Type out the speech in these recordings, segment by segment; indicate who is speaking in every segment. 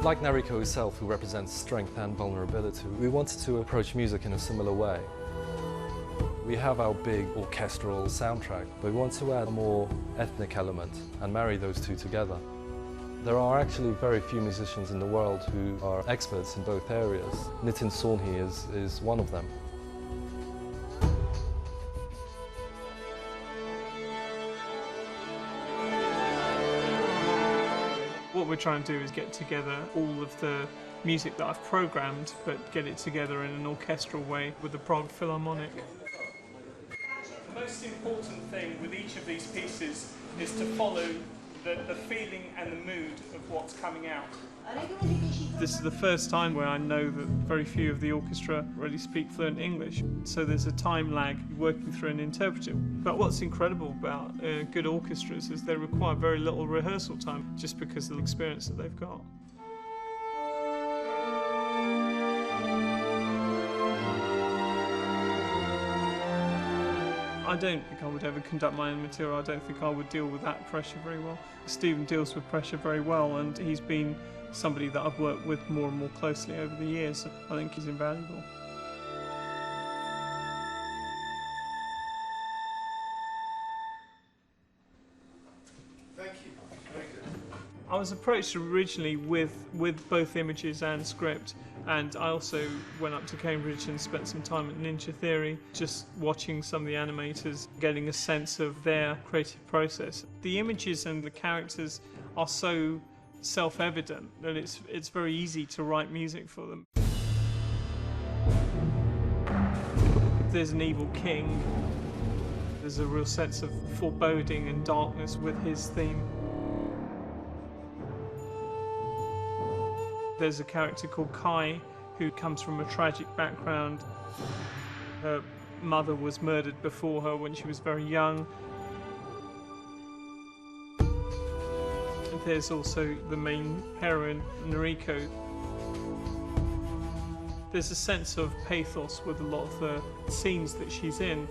Speaker 1: Like Nariko herself, who represents strength and vulnerability, we wanted to approach music in a similar way. We have our big orchestral soundtrack, but we want to add a more ethnic element and marry those two together. There are actually very few musicians in the world who are experts in both areas. Nitin Sawhney is one of them.
Speaker 2: What we're trying to do is get together all of the music that I've programmed, but get it together in an orchestral way with the Prague Philharmonic. The most important thing with each of these pieces is to follow the feeling and the mood of what's coming out. This is the first time where I know that very few of the orchestra really speak fluent English, so there's a time lag working through an interpreter. But what's incredible about good orchestras is they require very little rehearsal time just because of the experience that they've got. I don't think I would ever conduct my own material. I don't think I would deal with that pressure very well. Stephen deals with pressure very well, and he's been somebody that I've worked with more and more closely over the years. I think he's invaluable.
Speaker 3: Thank you. Very good.
Speaker 2: I was approached originally with both images and script, and I also went up to Cambridge and spent some time at Ninja Theory, just watching some of the animators, getting a sense of their creative process. The images and the characters are so self-evident that it's very easy to write music for them. There's an evil king. There's a real sense of foreboding and darkness with his theme. There's a character called Kai who comes from a tragic background. Her mother was murdered before her when she was very young. There's also the main heroine, Nariko. There's a sense of pathos with a lot of the scenes that she's in.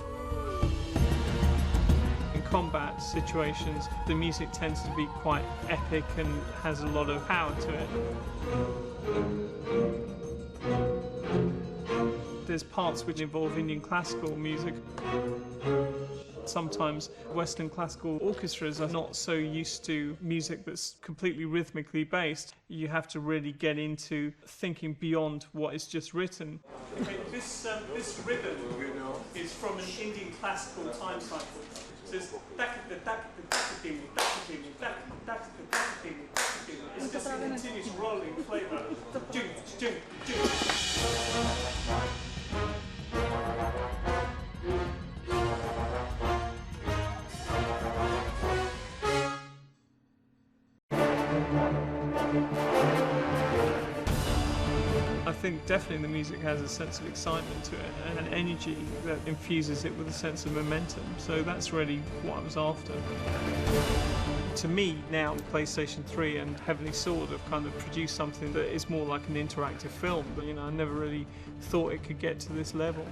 Speaker 2: In combat situations, the music tends to be quite epic and has a lot of power to it. There's parts which involve Indian classical music. Sometimes Western classical orchestras are not so used to music that's completely rhythmically based. You have to really get into thinking beyond what is just written. Okay, this rhythm is from an Indian classical time cycle. So it's it's just a continuous rolling flavour. I think definitely the music has a sense of excitement to it and an energy that infuses it with a sense of momentum. So that's really what I was after. To me now, PlayStation 3 and Heavenly Sword have kind of produced something that is more like an interactive film. But I never really thought it could get to this level.